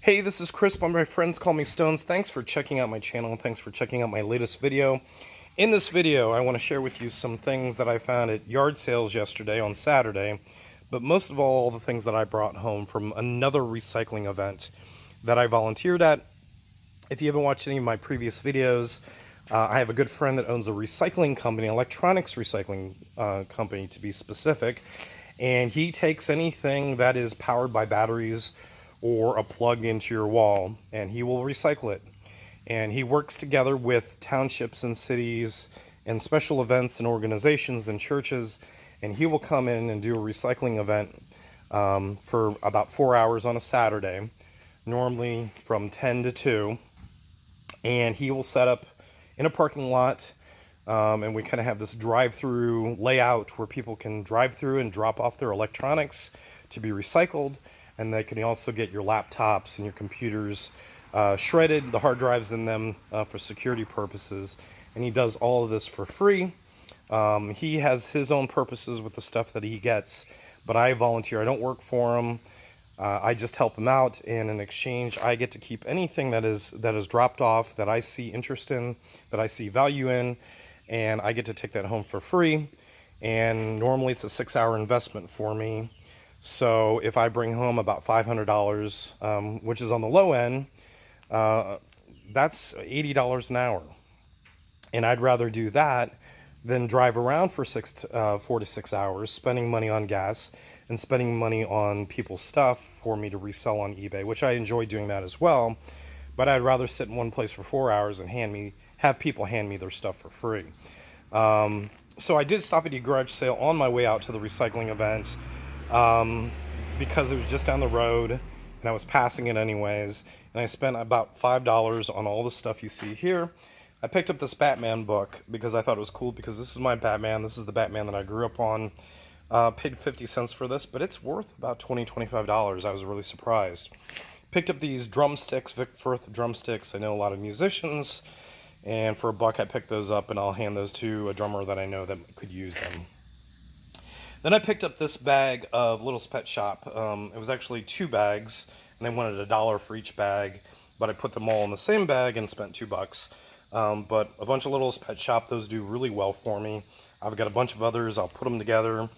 Hey, this is Chris, but my friends call me Stones. Thanks for checking out my channel and thanks for checking out my latest video. In this video, I want to share with you some things that I found at yard sales yesterday on Saturday, but most of all the things that I brought home from another recycling event that I volunteered at. If you haven't watched any of my previous videos, I have a good friend that owns a recycling company, electronics recycling company to be specific, and he takes anything that is powered by batteries or a plug into your wall, and he will recycle it. And he works together with townships and cities and special events and organizations and churches, and he will come in and do a recycling event for about 4 hours on a Saturday, normally from 10 to 2, and he will set up in a parking lot, and we kind of have this drive-through layout where people can drive through and drop off their electronics to be recycled. And they can also get your laptops and your computers shredded, the hard drives in them for security purposes. And he does all of this for free. He has his own purposes with the stuff that he gets, but I volunteer. I don't work for him. I just help him out, and in exchange, I get to keep anything that is dropped off that I see interest in, that I see value in, and I get to take that home for free. And normally it's a 6-hour investment for me. So if I bring home about $500, which is on the low end, that's $80 an hour. And I'd rather do that than drive around for 4 to 6 hours, spending money on gas and spending money on people's stuff for me to resell on eBay, which I enjoy doing that as well. But I'd rather sit in one place for 4 hours and have people hand me their stuff for free. So I did stop at a garage sale on my way out to the recycling event. Because it was just down the road and I was passing it anyways, and I spent about $5 on all the stuff you see here. I picked up this Batman book because I thought it was cool, because this is my Batman. This is the Batman that I grew up on. Paid 50 cents for this, but it's worth about $20-25. I was really surprised. Picked up these drumsticks, Vic Firth drumsticks. I know a lot of musicians, and for $1 I picked those up, and I'll hand those to a drummer that I know that could use them. Then I picked up this bag of Little's Pet Shop. It was actually 2 bags, and they wanted $1 for each bag, but I put them all in the same bag and spent $2. But a bunch of Little's Pet Shop, those do really well for me. I've got a bunch of others. I'll put them together,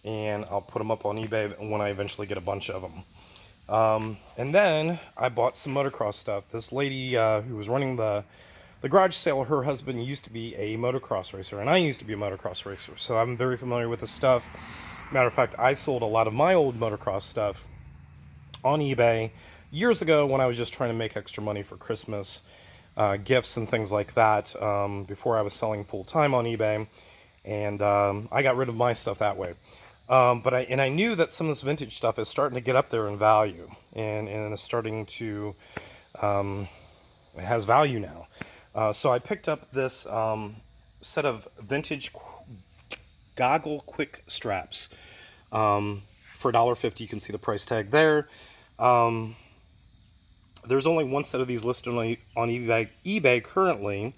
and I'll put them up on eBay when I eventually get a bunch of them. And then I bought some motocross stuff. This lady who was running the garage sale, her husband used to be a motocross racer, and I used to be a motocross racer, so I'm very familiar with the stuff. Matter of fact, I sold a lot of my old motocross stuff on eBay years ago when I was just trying to make extra money for Christmas, gifts and things like that, before I was selling full-time on eBay, and I got rid of my stuff that way. But I knew that some of this vintage stuff is starting to get up there in value, and is starting to, it has value now. So I picked up this set of vintage Goggle quick straps for $1.50. You can see the price tag there. There's only one set of these listed on eBay currently,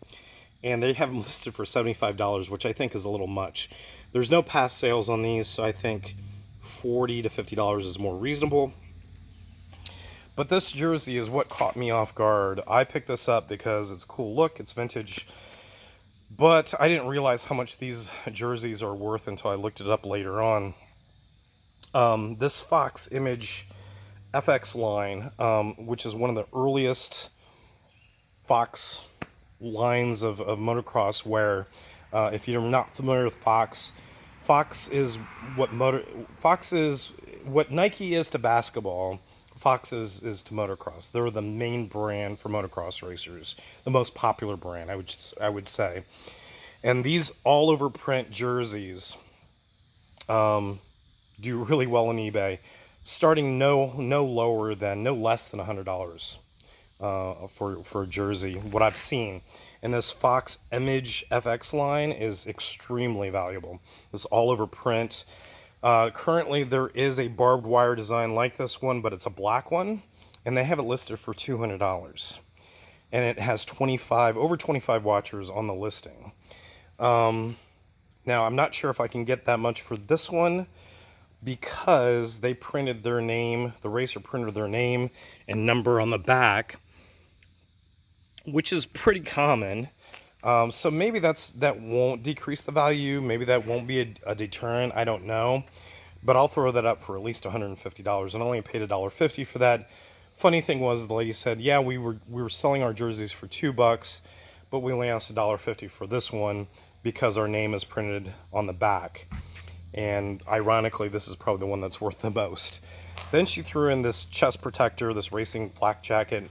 and they have them listed for $75, which I think is a little much. There's no past sales on these, so I think $40 to $50 is more reasonable. But this jersey is what caught me off guard. I picked this up because it's a cool look, it's vintage, but I didn't realize how much these jerseys are worth until I looked it up later on. This Fox Image FX line, which is one of the earliest Fox lines of motocross wear. If you're not familiar with Fox, Fox is what Nike is to basketball. Fox is to motocross. They're the main brand for motocross racers, the most popular brand, I would say. And these all over print jerseys do really well on eBay, starting no less than $100 for a jersey. What I've seen, and this Fox Image FX line is extremely valuable. This all over print. Currently there is a barbed wire design like this one, but it's a black one, and they have it listed for $200, and it has over 25 watchers on the listing. Now I'm not sure if I can get that much for this one, because they printed their name, the racer printed their name and number on the back, which is pretty common. So maybe that won't decrease the value. Maybe that won't be a deterrent. I don't know. But I'll throw that up for at least $150, and I only paid $1.50 for that. Funny thing was, the lady said, yeah, we were selling our jerseys for $2, but we only asked $1.50 for this one because our name is printed on the back. And ironically, this is probably the one that's worth the most. Then she threw in this chest protector, this racing flak jacket.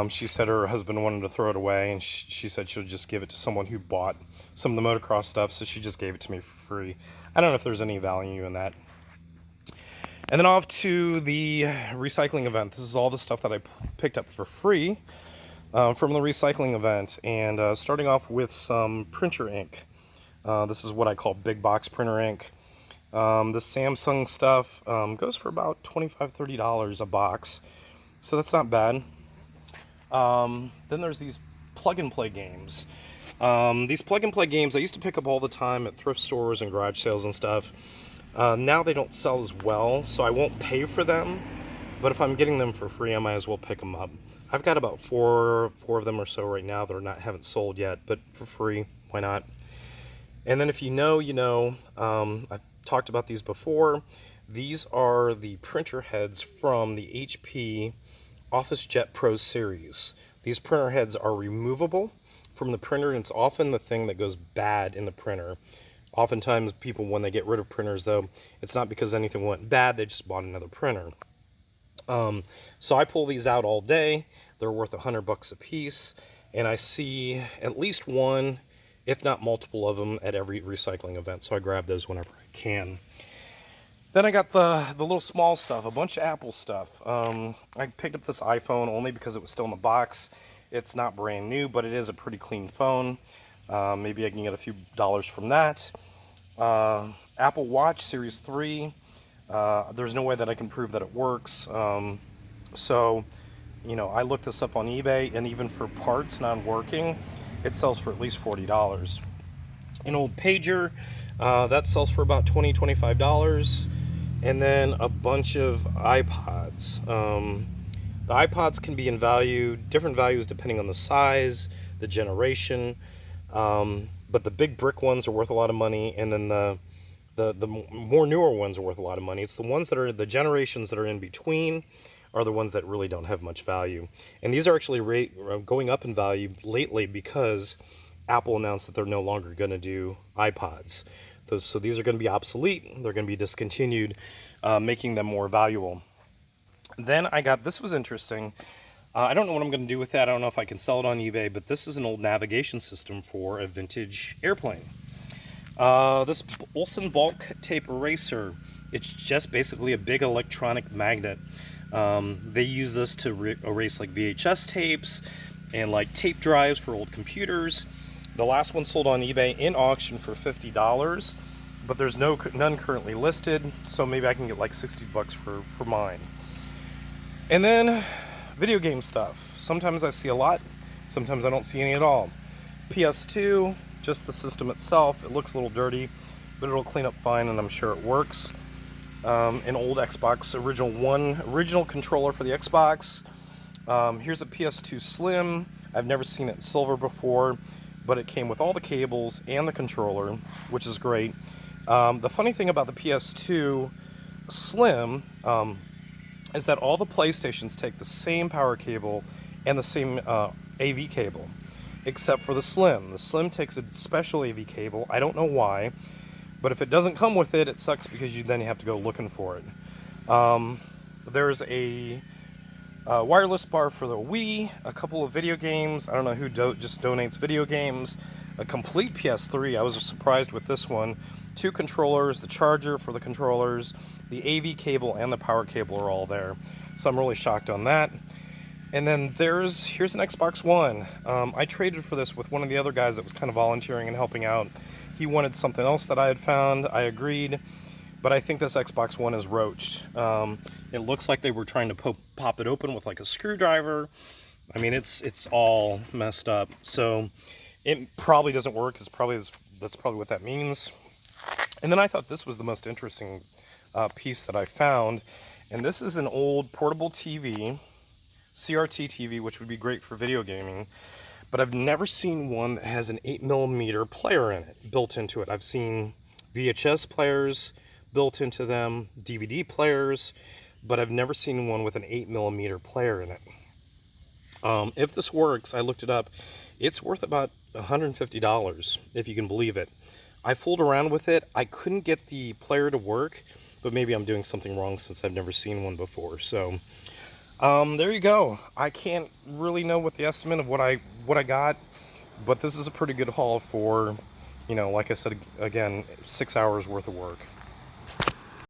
She said her husband wanted to throw it away, and she said she'll just give it to someone who bought some of the motocross stuff, so she just gave it to me for free. I don't know if there's any value in that. And then off to the recycling event. This is all the stuff that I picked up for free from the recycling event. And starting off with some printer ink. This is what I call big box printer ink. The Samsung stuff goes for about $25, $30 a box. So that's not bad. Then there's these plug-and-play games. These plug-and-play games I used to pick up all the time at thrift stores and garage sales and stuff. Now they don't sell as well, so I won't pay for them. But if I'm getting them for free, I might as well pick them up. I've got about four of them or so right now that haven't sold yet, but for free, why not? And then if you know, you know. I've talked about these before. These are the printer heads from the HP OfficeJet Pro series. These printer heads are removable from the printer, and it's often the thing that goes bad in the printer. Oftentimes people, when they get rid of printers though, it's not because anything went bad, they just bought another printer. So I pull these out all day. They're worth $100 a piece, and I see at least one, if not multiple of them at every recycling event, so I grab those whenever I can. Then I got the little small stuff, a bunch of Apple stuff. I picked up this iPhone only because it was still in the box. It's not brand new, but it is a pretty clean phone. Maybe I can get a few dollars from that. Apple Watch Series 3. There's no way that I can prove that it works. So, you know, I looked this up on eBay, and even for parts not working, it sells for at least $40. An old pager, that sells for about $20, $25. And then a bunch of iPods. The iPods can be in value, different values depending on the size, the generation. But the big brick ones are worth a lot of money, and then the more newer ones are worth a lot of money. It's the ones that are the generations that are in between are the ones that really don't have much value. And these are actually going up in value lately because Apple announced that they're no longer going to do iPods. So these are going to be obsolete. They're going to be discontinued, making them more valuable. Then I got, this was interesting. I don't know what I'm going to do with that. I don't know if I can sell it on eBay, but this is an old navigation system for a vintage airplane. This Olsen bulk tape eraser, it's just basically a big electronic magnet. They use this to erase like VHS tapes and like tape drives for old computers. The last one sold on eBay in auction for $50, but there's none currently listed, so maybe I can get like $60 for mine. And then video game stuff. Sometimes I see a lot, sometimes I don't see any at all. PS2, just the system itself, it looks a little dirty, but it'll clean up fine, and I'm sure it works. An old Xbox original controller for the Xbox. Here's a Ps2 Slim. I've never seen it in silver before, but it came with all the cables and the controller, which is great. The funny thing about the Ps2 Slim is that all the PlayStations take the same power cable and the same AV cable, except for the Slim. The Slim takes a special AV cable. I don't know why, but if it doesn't come with it, it sucks because you have to go looking for it. There's a wireless bar for the Wii, a couple of video games. I don't know who just donates video games. A complete PS3. I was surprised with this one. 2 controllers, the charger for the controllers, the AV cable and the power cable are all there. So I'm really shocked on that. And then here's an Xbox One. I traded for this with one of the other guys that was kind of volunteering and helping out. He wanted something else that I had found. I agreed. But I think this Xbox One is roached. It looks like they were trying to pop it open with like a screwdriver. I mean, it's all messed up. So it probably doesn't work. That's probably what that means. And then I thought this was the most interesting piece that I found. And this is an old portable TV, CRT TV, which would be great for video gaming. But I've never seen one that has an 8mm player in it, built into it. I've seen VHS players built into them, DVD players, but I've never seen one with an 8mm player in it. If this works, I looked it up, it's worth about $150, if you can believe it. I fooled around with it. I couldn't get the player to work, but maybe I'm doing something wrong since I've never seen one before. So there you go. I can't really know what the estimate of what I got, but this is a pretty good haul for, like I said again, 6 hours worth of work.